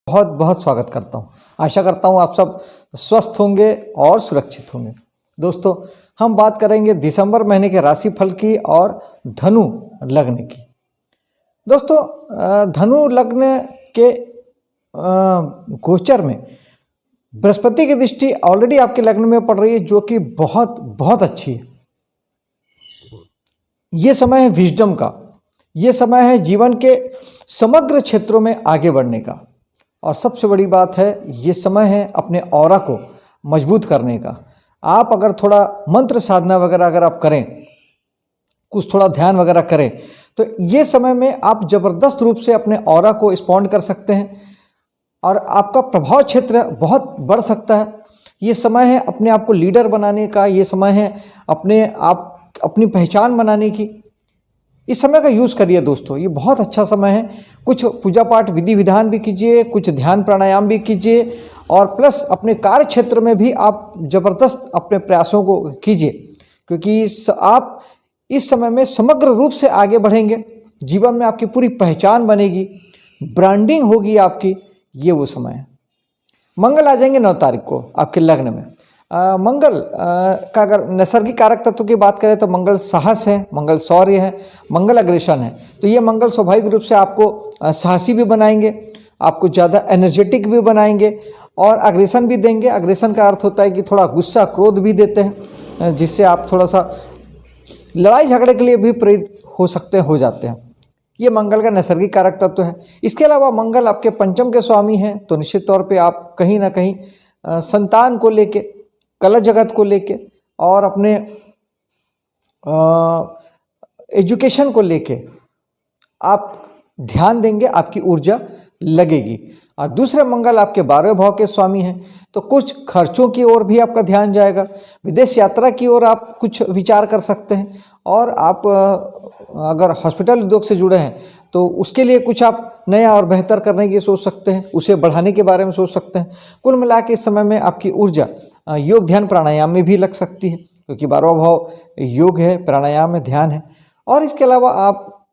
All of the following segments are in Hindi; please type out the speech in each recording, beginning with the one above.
बहुत बहुत स्वागत करता हूँ। आशा करता हूँ आप सब स्वस्थ होंगे और सुरक्षित होंगे। दोस्तों, हम बात करेंगे दिसंबर महीने के राशिफल की और धनु लग्न की। दोस्तों, धनु लग्न के गोचर में बृहस्पति की दृष्टि ऑलरेडी आपके लग्न में पड़ रही है, जो कि बहुत बहुत अच्छी है। ये समय है विजडम का, ये समय है जीवन के समग्र क्षेत्रों में आगे बढ़ने का, और सबसे बड़ी बात है ये समय है अपने ऑरा को मजबूत करने का। आप अगर थोड़ा मंत्र साधना वगैरह अगर आप करें, कुछ थोड़ा ध्यान वगैरह करें, तो ये समय में आप जबरदस्त रूप से अपने ऑरा को एक्सपांड कर सकते हैं और आपका प्रभाव क्षेत्र बहुत बढ़ सकता है। ये समय है अपने आप को लीडर बनाने का, ये समय है अपनी पहचान बनाने की। इस समय का यूज़ करिए दोस्तों, ये बहुत अच्छा समय है। कुछ पूजा पाठ विधि विधान भी कीजिए, कुछ ध्यान प्राणायाम भी कीजिए, और प्लस अपने कार्य क्षेत्र में भी आप जबरदस्त अपने प्रयासों को कीजिए, क्योंकि आप इस समय में समग्र रूप से आगे बढ़ेंगे। जीवन में आपकी पूरी पहचान बनेगी, ब्रांडिंग होगी आपकी। ये वो समय है। मंगल आ जाएंगे 9 तारीख को आपके लग्न में। मंगल का अगर नैसर्गिक कारक तत्व की बात करें तो मंगल साहस है, मंगल शौर्य है, मंगल अग्रेशन है। तो ये मंगल स्वाभाविक रूप से आपको साहसी भी बनाएंगे, आपको ज़्यादा एनर्जेटिक भी बनाएंगे और अग्रेशन भी देंगे। अग्रेशन का अर्थ होता है कि थोड़ा गुस्सा क्रोध भी देते हैं, जिससे आप थोड़ा सा लड़ाई झगड़े के लिए भी प्रेरित हो जाते हैं। ये मंगल का नैसर्गिक कारक तत्व है। इसके अलावा मंगल आपके पंचम के स्वामी हैं, तो निश्चित तौर पे आप कहीं ना कहीं संतान को लेके, कला जगत को लेके और अपने एजुकेशन को लेके आप ध्यान देंगे, आपकी ऊर्जा लगेगी। और दूसरे मंगल आपके 12वें भाव के स्वामी हैं, तो कुछ खर्चों की ओर भी आपका ध्यान जाएगा। विदेश यात्रा की ओर आप कुछ विचार कर सकते हैं, और आप अगर हॉस्पिटल उद्योग से जुड़े हैं तो उसके लिए कुछ आप नया और बेहतर करने की सोच सकते हैं, उसे बढ़ाने के बारे में सोच सकते हैं। कुल मिला के इस समय में आपकी ऊर्जा योग ध्यान प्राणायाम में भी लग सकती है, क्योंकि 12वां भाव योग है, प्राणायाम है, ध्यान है। और इसके अलावा आप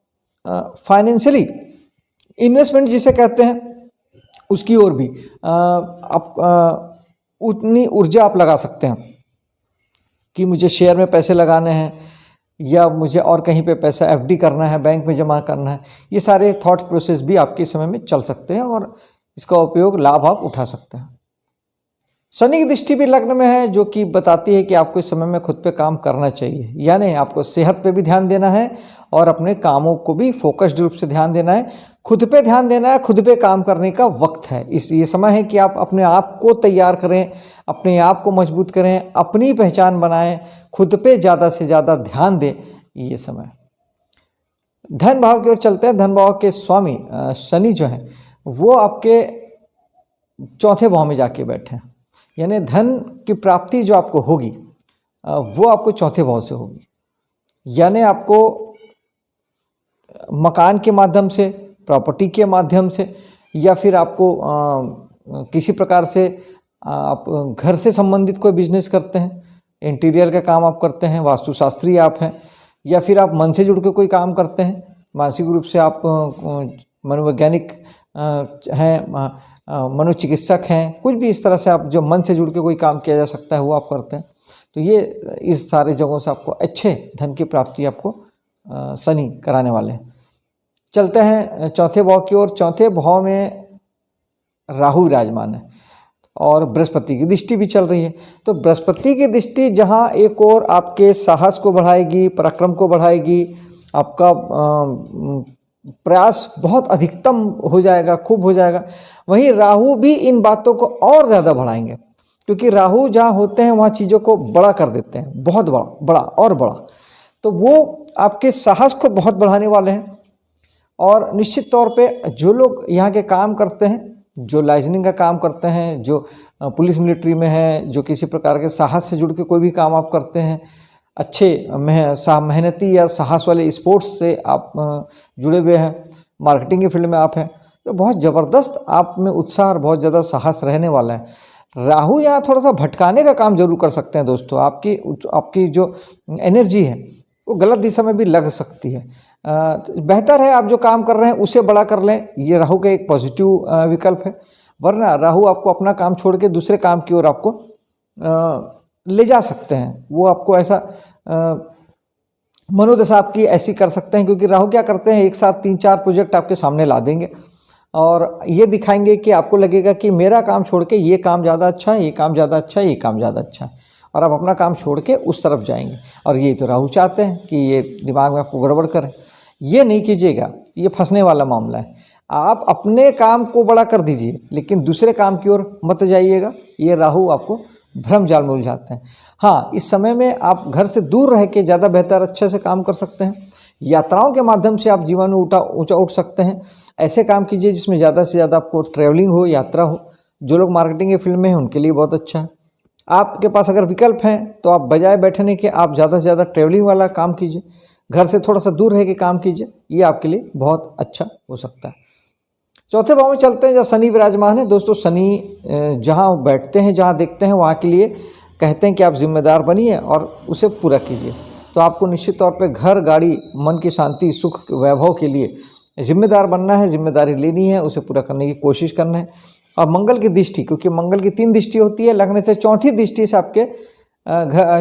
फाइनेंशियली इन्वेस्टमेंट जिसे कहते हैं उसकी ओर भी आप उतनी ऊर्जा आप लगा सकते हैं कि मुझे शेयर में पैसे लगाने हैं, या मुझे और कहीं पे पैसा एफडी करना है, बैंक में जमा करना है। ये सारे थॉट प्रोसेस भी आपके समय में चल सकते हैं और इसका उपयोग लाभ आप उठा सकते हैं। शनि की दृष्टि भी लग्न में है, जो कि बताती है कि आपको इस समय में खुद पे काम करना चाहिए, यानी आपको सेहत पे भी ध्यान देना है और अपने कामों को भी फोकस्ड रूप से ध्यान देना है। खुद पे ध्यान देना है, खुद पे काम करने का वक्त है। ये समय है कि आप अपने आप को तैयार करें, अपने आप को मजबूत करें, अपनी पहचान बनाएं, खुद पे ज़्यादा से ज़्यादा ध्यान दें। ये समय धन भाव की ओर चलते हैं। धन भाव के स्वामी शनि जो हैं वो आपके 4थे भाव में जाके बैठे हैं, यानी धन की प्राप्ति जो आपको होगी वो आपको 4थे भाव से होगी। यानी आपको मकान के माध्यम से, प्रॉपर्टी के माध्यम से, या फिर आपको किसी प्रकार से आप घर से संबंधित कोई बिजनेस करते हैं, इंटीरियर का काम आप करते हैं, वास्तुशास्त्री आप हैं, या फिर आप मन से जुड़ के कोई काम करते हैं, मानसिक रूप से आप मनोवैज्ञानिक हैं, मनोचिकित्सक हैं, कुछ भी इस तरह से आप जो मन से जुड़ के कोई काम किया जा सकता है वो आप करते हैं। तो ये इस सारे जगहों से आपको अच्छे धन की प्राप्ति आपको शनि कराने वाले हैं। चलते हैं 4थे भाव की ओर। 4थे भाव में राहु विराजमान है और बृहस्पति की दृष्टि भी चल रही है। तो बृहस्पति की दृष्टि जहाँ एक और आपके साहस को बढ़ाएगी, पराक्रम को बढ़ाएगी, आपका प्रयास बहुत अधिकतम हो जाएगा, खूब हो जाएगा। वहीं राहु भी इन बातों को और ज़्यादा बढ़ाएंगे, क्योंकि राहु जहाँ होते हैं वहाँ चीज़ों को बड़ा कर देते हैं, बहुत बड़ा, बड़ा और बड़ा। तो वो आपके साहस को बहुत बढ़ाने वाले हैं। और निश्चित तौर पे जो लोग यहाँ के काम करते हैं, जो लाइजनिंग का काम करते हैं, जो पुलिस मिलिट्री में है, जो किसी प्रकार के साहस से जुड़ के कोई भी काम आप करते हैं, अच्छे मेहनती या साहस वाले स्पोर्ट्स से आप जुड़े हुए हैं, मार्केटिंग की फील्ड में आप हैं, तो बहुत ज़बरदस्त आप में उत्साह और बहुत ज़्यादा साहस रहने वाला है। राहु यहाँ थोड़ा सा भटकाने का काम जरूर कर सकते हैं दोस्तों। आपकी जो एनर्जी है वो गलत दिशा में भी लग सकती है। बेहतर है आप जो काम कर रहे हैं उसे बड़ा कर लें, ये राहु का एक पॉजिटिव विकल्प है। वरना राहु आपको अपना काम छोड़ के दूसरे काम की ओर आपको ले जा सकते हैं। वो आपको ऐसा मनोदशा आपकी ऐसी कर सकते हैं, क्योंकि राहु क्या करते हैं, एक साथ 3-4 प्रोजेक्ट आपके सामने ला देंगे और ये दिखाएंगे कि आपको लगेगा कि मेरा काम छोड़ के ये काम ज़्यादा अच्छा है, ये काम ज़्यादा अच्छा है, ये काम ज़्यादा अच्छा है, और आप अपना काम छोड़ के उस तरफ जाएंगे। और ये तो राहु चाहते हैं कि ये दिमाग में आपको गड़बड़ करें। ये नहीं कीजिएगा, ये फंसने वाला मामला है। आप अपने काम को बड़ा कर दीजिए, लेकिन दूसरे काम की ओर मत जाइएगा। ये राहु आपको भ्रम जाल में उलझाते हैं। हाँ, इस समय में आप घर से दूर रह के ज़्यादा बेहतर अच्छे से काम कर सकते हैं। यात्राओं के माध्यम से आप जीवन में ऊंचा उठ सकते हैं। ऐसे काम कीजिए जिसमें ज़्यादा से ज़्यादा आपको ट्रैवलिंग हो, यात्रा हो। जो लोग मार्केटिंग के फील्ड में हैं उनके लिए बहुत अच्छा है। आपके पास अगर विकल्प हैं तो आप बजाय बैठने के आप ज़्यादा से ज़्यादा ट्रैवलिंग वाला काम कीजिए, घर से थोड़ा सा दूर रह के काम कीजिए, ये आपके लिए बहुत अच्छा हो सकता है। चौथे भाव में चलते हैं जहाँ शनि विराजमान है। दोस्तों, शनि जहाँ बैठते हैं, जहाँ देखते हैं, वहाँ के लिए कहते हैं कि आप जिम्मेदार बनिए और उसे पूरा कीजिए। तो आपको निश्चित तौर पे घर, गाड़ी, मन की शांति, सुख, वैभव के लिए जिम्मेदार बनना है, जिम्मेदारी लेनी है, उसे पूरा करने की कोशिश करना है। और मंगल की दृष्टि, क्योंकि मंगल की 3 दृष्टि होती है, लगने से चौथी दृष्टि से आपके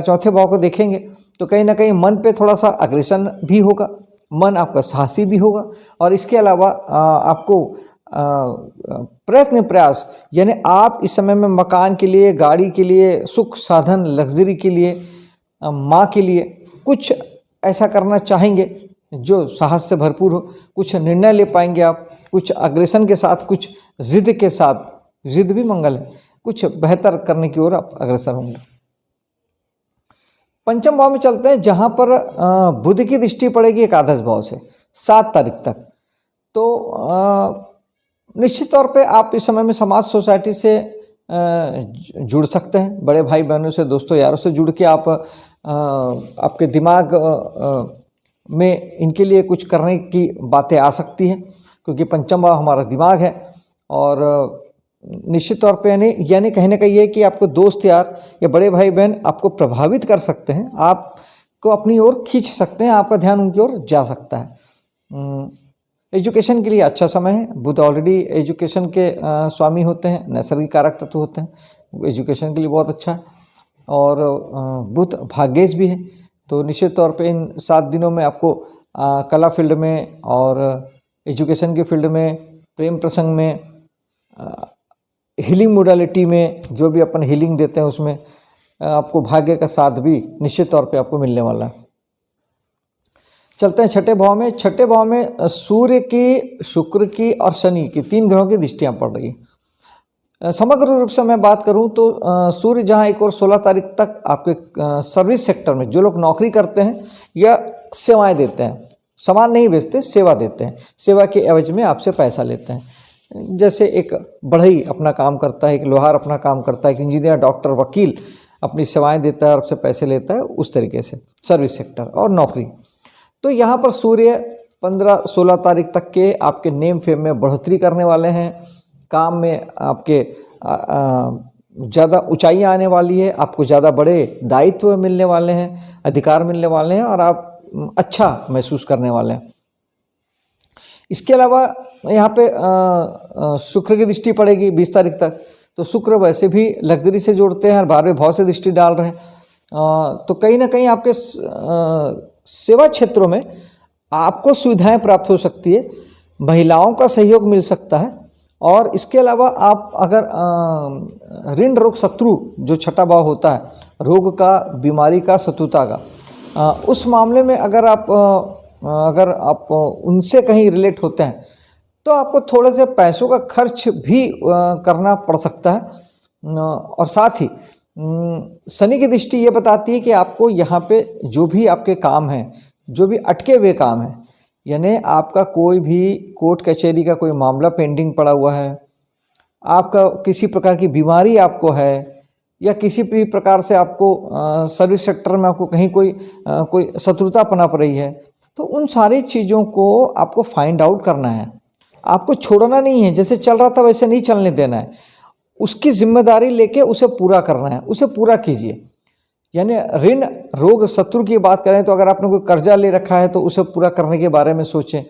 चौथे भाव को देखेंगे तो कहीं ना कहीं मन पे थोड़ा सा अग्रेशन भी होगा, मन आपका साहसी भी होगा। और इसके अलावा आपको प्रयास यानी आप इस समय में मकान के लिए, गाड़ी के लिए, सुख साधन, लग्जरी के लिए, माँ के लिए कुछ ऐसा करना चाहेंगे जो साहस से भरपूर हो। कुछ निर्णय ले पाएंगे आप, कुछ अग्रेशन के साथ, कुछ जिद के साथ। जिद भी मंगल है, कुछ बेहतर करने की ओर आप अग्रसर होंगे। पंचम भाव में चलते हैं जहाँ पर बुध की दृष्टि पड़ेगी एकादश भाव से 7 तारीख तक। तो निश्चित तौर पे आप इस समय में समाज, सोसाइटी से जुड़ सकते हैं। बड़े भाई बहनों से, दोस्तों यारों से जुड़ के आप आपके दिमाग में इनके लिए कुछ करने की बातें आ सकती हैं, क्योंकि पंचम भाव हमारा दिमाग है। और निश्चित तौर पे यानी कहीं ना कहीं ये कि आपको दोस्त यार या बड़े भाई बहन आपको प्रभावित कर सकते हैं, आपको अपनी ओर खींच सकते हैं, आपका ध्यान उनकी ओर जा सकता है। एजुकेशन के लिए अच्छा समय है। बुध ऑलरेडी एजुकेशन के स्वामी होते हैं, नैसर्गिक कारक तत्व होते हैं, एजुकेशन के लिए बहुत अच्छा है। और बुध भाग्येश भी है। तो निश्चित तौर पे इन 7 दिनों में आपको कला फील्ड में और एजुकेशन के फील्ड में, प्रेम प्रसंग में, हीलिंग मोडालिटी में, जो भी अपन हीलिंग देते हैं उसमें आपको भाग्य का साथ भी निश्चित तौर पे आपको मिलने वाला है। चलते हैं छठे भाव में। छठे भाव में सूर्य की, शुक्र की और शनि की 3 ग्रहों की दृष्टियां पड़ रही है। समग्र रूप से मैं बात करूं तो सूर्य जहां एक और 16 तारीख तक आपके सर्विस सेक्टर में जो लोग नौकरी करते हैं या सेवाएं देते हैं, सामान नहीं बेचते, सेवा देते हैं, सेवा के एवज में आपसे पैसा लेते हैं। जैसे एक बढ़ई अपना काम करता है, एक लोहार अपना काम करता है, एक इंजीनियर, डॉक्टर, वकील अपनी सेवाएं देता है और आपसे पैसे लेता है, उस तरीके से सर्विस सेक्टर और नौकरी। तो यहाँ पर सूर्य 15-16 तारीख तक के आपके नेम फेम में बढ़ोतरी करने वाले हैं। काम में आपके ज़्यादा ऊंचाइयाँ आने वाली है, आपको ज़्यादा बड़े दायित्व मिलने वाले हैं, अधिकार मिलने वाले हैं और आप अच्छा महसूस करने वाले हैं। इसके अलावा यहाँ पे शुक्र की दृष्टि पड़ेगी 20 तारीख तक। तो शुक्र वैसे भी लग्जरी से जोड़ते हैं और 12वें भाव से दृष्टि डाल रहे हैं। तो कहीं ना कहीं आपके सेवा क्षेत्रों में आपको सुविधाएं प्राप्त हो सकती है, महिलाओं का सहयोग मिल सकता है। और इसके अलावा आप अगर ऋण, रोग, शत्रु जो छठा भाव होता है, रोग का, बीमारी का, शत्रुता का, उस मामले में अगर आप उनसे कहीं रिलेट होते हैं तो आपको थोड़े से पैसों का खर्च भी करना पड़ सकता है। और साथ ही शनि की दृष्टि ये बताती है कि आपको यहाँ पे जो भी आपके काम हैं, जो भी अटके हुए काम हैं, यानी आपका कोई भी कोर्ट कचहरी का कोई मामला पेंडिंग पड़ा हुआ है, आपका किसी प्रकार की बीमारी आपको है, या किसी भी प्रकार से आपको सर्विस सेक्टर में आपको कहीं कोई शत्रुता पनप रही है, तो उन सारी चीज़ों को आपको फाइंड आउट करना है। आपको छोड़ना नहीं है, जैसे चल रहा था वैसे नहीं चलने देना है, उसकी जिम्मेदारी लेके उसे पूरा करना है, उसे पूरा कीजिए। यानी ऋण, रोग, शत्रु की बात करें तो अगर आपने कोई कर्जा ले रखा है तो उसे पूरा करने के बारे में सोचें।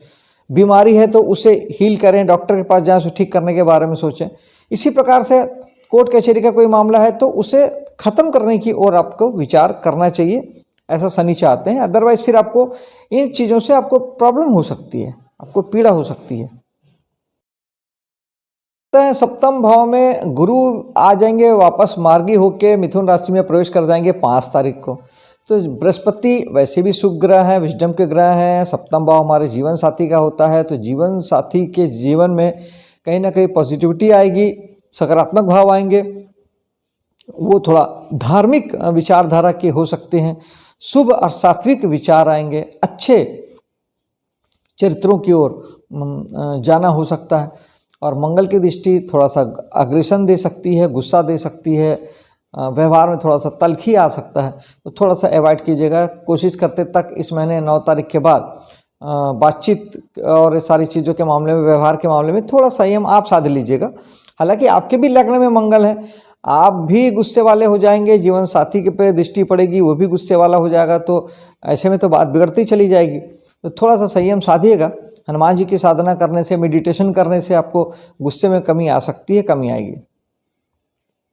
बीमारी है तो उसे हील करें, डॉक्टर के पास जाएं, उसे ठीक करने के बारे में सोचें। इसी प्रकार से कोर्ट कचहरी का कोई मामला है तो उसे ख़त्म करने की ओर आपको विचार करना चाहिए, ऐसा शनि चाहते हैं। अदरवाइज़ फिर आपको इन चीज़ों से आपको प्रॉब्लम हो सकती है, आपको पीड़ा हो सकती है। सप्तम भाव में गुरु आ जाएंगे वापस मार्गी होके मिथुन राशि में प्रवेश कर जाएंगे 5 तारीख को। तो बृहस्पति वैसे भी शुभ ग्रह है, विजडम के ग्रह हैं। सप्तम भाव हमारे जीवन साथी का होता है, तो जीवन साथी के जीवन में कहीं ना कहीं पॉजिटिविटी आएगी, सकारात्मक भाव आएंगे, वो थोड़ा धार्मिक विचारधारा के हो सकते हैं, शुभ और सात्विक विचार आएंगे, अच्छे चरित्रों की ओर जाना हो सकता है। और मंगल की दृष्टि थोड़ा सा अग्रेशन दे सकती है, गुस्सा दे सकती है, व्यवहार में थोड़ा सा तल्खी आ सकता है, तो थोड़ा सा अवॉइड कीजिएगा। कोशिश करते तक इस महीने 9 तारीख के बाद बातचीत और सारी चीज़ों के मामले में, व्यवहार के मामले में थोड़ा संयम आप साध लीजिएगा। हालांकि आपके भी लग्न में मंगल है, आप भी गुस्से वाले हो जाएंगे, जीवन साथी के पे दृष्टि पड़ेगी, वो भी गुस्से वाला हो जाएगा, तो ऐसे में तो बात बिगड़ती चली जाएगी। तो थोड़ा सा संयम साधिएगा। हनुमान जी की साधना करने से, मेडिटेशन करने से आपको गुस्से में कमी आ सकती है, कमी आएगी।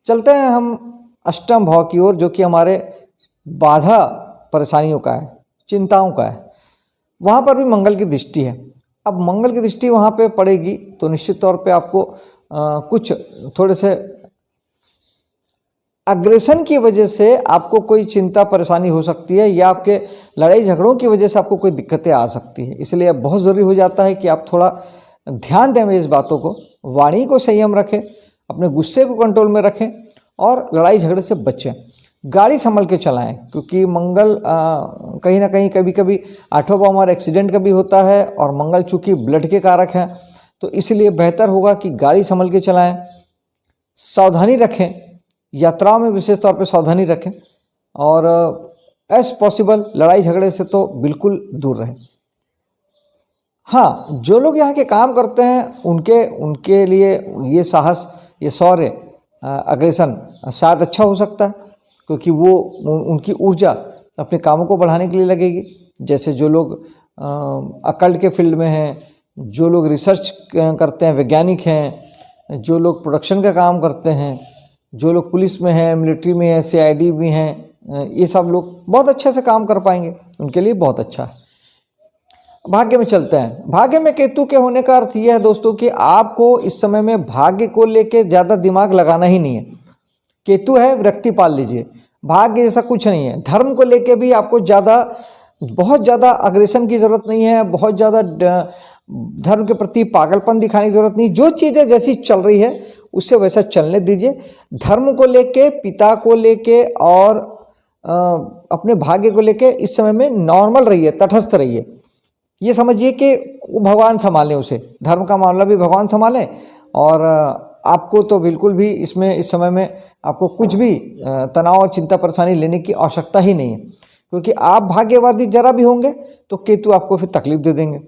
चलते हैं हम अष्टम भाव की ओर, जो कि हमारे बाधा परेशानियों का है, चिंताओं का है। वहाँ पर भी मंगल की दृष्टि है। अब मंगल की दृष्टि वहाँ पे पड़ेगी तो निश्चित तौर पे आपको कुछ थोड़े से अग्रेशन की वजह से आपको कोई चिंता परेशानी हो सकती है, या आपके लड़ाई झगड़ों की वजह से आपको कोई दिक्कतें आ सकती है। इसलिए अब बहुत ज़रूरी हो जाता है कि आप थोड़ा ध्यान दें इस बातों को, वाणी को संयम रखें, अपने गुस्से को कंट्रोल में रखें और लड़ाई झगड़े से बचें। गाड़ी संभल के चलाएं, क्योंकि मंगल कहीं ना कहीं कभी कभी 8वां भाव हमारा एक्सीडेंट का भी होता है, और मंगल चूँकि ब्लड के कारक हैं, तो इसलिए बेहतर होगा कि गाड़ी संभल के चलाएं, सावधानी रखें, यात्राओं में विशेष तौर पे सावधानी रखें, और एज पॉसिबल लड़ाई झगड़े से तो बिल्कुल दूर रहें। हाँ, जो लोग यहाँ के काम करते हैं उनके लिए ये साहस, ये शौर्य, अग्रेशन शायद अच्छा हो सकता है, क्योंकि वो उनकी ऊर्जा अपने कामों को बढ़ाने के लिए लगेगी। जैसे जो लोग अकल्ट के फील्ड में हैं, जो लोग रिसर्च करते हैं, वैज्ञानिक हैं, जो लोग प्रोडक्शन का काम करते हैं, जो लोग पुलिस में हैं, मिलिट्री में हैं, CID में हैं, ये सब लोग बहुत अच्छे से काम कर पाएंगे, उनके लिए बहुत अच्छा है। भाग्य में चलते हैं। भाग्य में केतु के होने का अर्थ यह है दोस्तों कि आपको इस समय में भाग्य को लेके ज़्यादा दिमाग लगाना ही नहीं है। केतु है, विरक्ति पाल लीजिए, भाग्य जैसा कुछ नहीं है। धर्म को लेके भी आपको बहुत ज़्यादा अग्रेशन की ज़रूरत नहीं है, बहुत ज़्यादा धर्म के प्रति पागलपन दिखाने की ज़रूरत नहीं। जो चीज़ें जैसी चल रही है उससे वैसा चलने दीजिए। धर्म को लेके, पिता को लेके और अपने भाग्य को लेके इस समय में नॉर्मल रहिए, तटस्थ रहिए। ये समझिए कि वो भगवान संभालें उसे, धर्म का मामला भी भगवान संभालें, और आपको तो बिल्कुल भी इसमें इस समय में आपको कुछ भी तनाव और चिंता परेशानी लेने की आवश्यकता ही नहीं है, क्योंकि आप भाग्यवादी जरा भी होंगे तो केतु आपको फिर तकलीफ दे देंगे।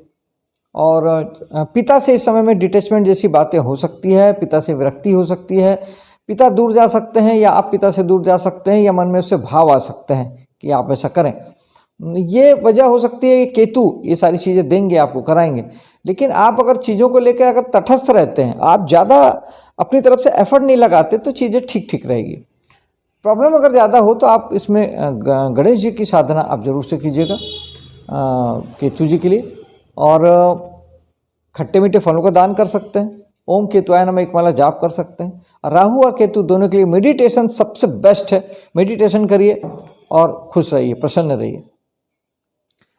और पिता से इस समय में डिटैचमेंट जैसी बातें हो सकती है, पिता से विरक्ति हो सकती है, पिता दूर जा सकते हैं, या आप पिता से दूर जा सकते हैं, या मन में उससे भाव आ सकते हैं कि आप ऐसा करें। ये वजह हो सकती है कि केतु ये सारी चीज़ें देंगे, आपको कराएंगे। लेकिन आप अगर चीज़ों को लेकर अगर तटस्थ रहते हैं, आप ज़्यादा अपनी तरफ से एफर्ट नहीं लगाते, तो चीज़ें ठीक ठीक रहेगी। प्रॉब्लम अगर ज़्यादा हो तो आप इसमें गणेश जी की साधना आप जरूर से कीजिएगा केतु जी के लिए, और खट्टे मीठे फलों का दान कर सकते हैं। ओम केतुआय नमः एक माला जाप कर सकते हैं। राहु और केतु दोनों के लिए मेडिटेशन सबसे बेस्ट है। मेडिटेशन करिए और खुश रहिए, प्रसन्न रहिए।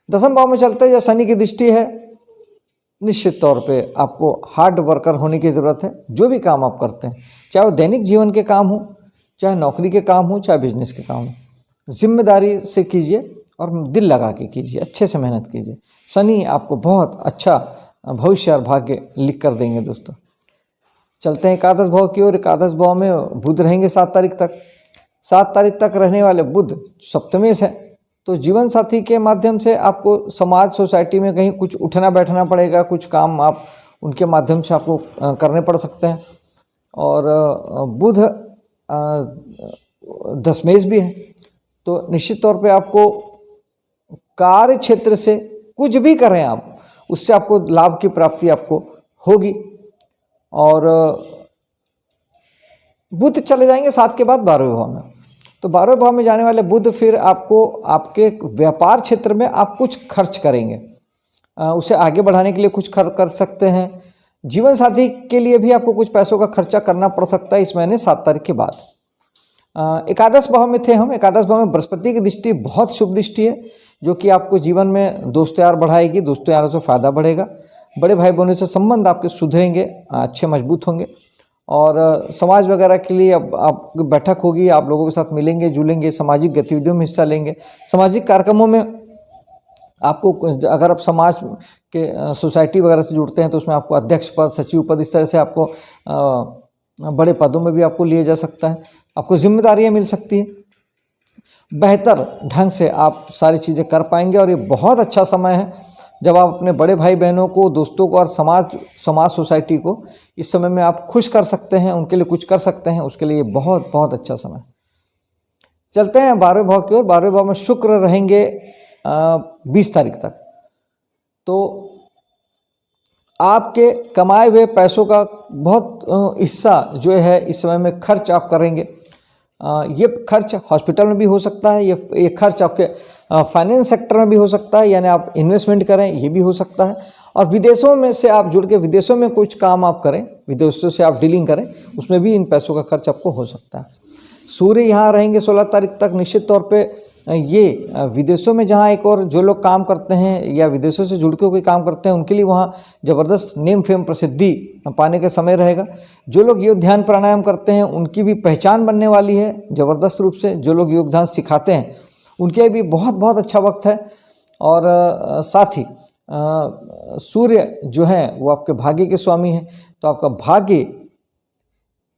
10वें भाव में चलते हैं, शनि की दृष्टि है। निश्चित तौर पे आपको हार्ड वर्कर होने की ज़रूरत है। जो भी काम आप करते हैं, चाहे वो दैनिक जीवन के काम हो, चाहे नौकरी के काम हो, चाहे बिजनेस के काम हो, जिम्मेदारी से कीजिए और दिल लगा के कीजिए, अच्छे से मेहनत कीजिए। शनि आपको बहुत अच्छा भविष्य और भाग्य लिख कर देंगे दोस्तों। चलते हैं एकादश भाव की ओर। एकादश भाव में बुध रहेंगे 7 तारीख तक। 7 तारीख तक रहने वाले बुध सप्तमेश है, तो जीवन साथी के माध्यम से आपको समाज, सोसाइटी में कहीं कुछ उठना बैठना पड़ेगा, कुछ काम आप उनके माध्यम से आपको करने पड़ सकते हैं। और बुध दशमेश भी है, तो निश्चित तौर पे आपको कार्य क्षेत्र से कुछ भी करें आप, उससे आपको लाभ की प्राप्ति आपको होगी। और बुध चले जाएंगे 7 के बाद 12वें भाव में। तो 12वें भाव में जाने वाले बुध फिर आपको आपके व्यापार क्षेत्र में आप कुछ खर्च करेंगे, उसे आगे बढ़ाने के लिए कुछ खर्च कर सकते हैं। जीवन साथी के लिए भी आपको कुछ पैसों का खर्चा करना पड़ सकता है इस महीने 7 तारीख के बाद। एकादश भाव में थे हम। एकादश भाव में बृहस्पति की दृष्टि बहुत शुभ दृष्टि है, जो कि आपको जीवन में दोस्त यार बढ़ाएगी, दोस्तों यारों से फायदा बढ़ेगा। बड़े भाई बहनों से संबंध आपके सुधरेंगे, अच्छे मजबूत होंगे। और समाज वगैरह के लिए अब आप बैठक होगी, आप लोगों के साथ मिलेंगे जुलेंगे, सामाजिक गतिविधियों में हिस्सा लेंगे। सामाजिक कार्यक्रमों में आपको, अगर आप समाज के सोसाइटी वगैरह से जुड़ते हैं तो उसमें आपको अध्यक्ष पद, सचिव पद, इस तरह से आपको बड़े पदों में भी आपको लिया जा सकता है। आपको जिम्मेदारियां मिल सकती हैं। बेहतर ढंग से आप सारी चीज़ें कर पाएंगे और ये बहुत अच्छा समय है जब आप अपने बड़े भाई बहनों को, दोस्तों को और समाज सोसाइटी को इस समय में आप खुश कर सकते हैं, उनके लिए कुछ कर सकते हैं। उसके लिए बहुत बहुत अच्छा समय। चलते हैं 12वें भाव की ओर। 12वें भाव में शुक्र रहेंगे 20 तारीख तक। तो आपके कमाए हुए पैसों का बहुत हिस्सा जो है इस समय में खर्च आप करेंगे। ये खर्च हॉस्पिटल में भी हो सकता है, ये खर्च आपके फाइनेंस सेक्टर में भी हो सकता है, यानी आप इन्वेस्टमेंट करें, ये भी हो सकता है। और विदेशों में से आप जुड़ के विदेशों में कुछ काम आप करें, विदेशों से आप डीलिंग करें, उसमें भी इन पैसों का खर्च आपको हो सकता है। सूर्य यहाँ रहेंगे 16 तारीख तक। निश्चित तौर पे ये विदेशों में जहाँ एक और जो लोग काम करते हैं या विदेशों से जुड़ के कोई काम करते हैं उनके लिए वहाँ ज़बरदस्त नेम फेम प्रसिद्धि पाने का समय रहेगा। जो लोग योग ध्यान प्राणायाम करते हैं उनकी भी पहचान बनने वाली है ज़बरदस्त रूप से। जो लोग योग ध्यान सिखाते हैं उनके भी बहुत बहुत अच्छा वक्त है। और साथ ही सूर्य जो है वो आपके भाग्य के स्वामी हैं, तो आपका भाग्य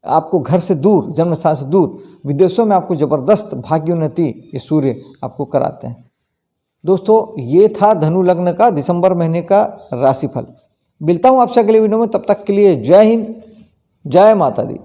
आपको घर से दूर, जन्म स्थान से दूर, विदेशों में आपको ज़बरदस्त भाग्योन्नति ये सूर्य आपको कराते हैं। दोस्तों, ये था धनु लग्न का दिसंबर महीने का राशिफल। मिलता हूँ आपसे अगले वीडियो में, तब तक के लिए जय हिंद, जय माता दी।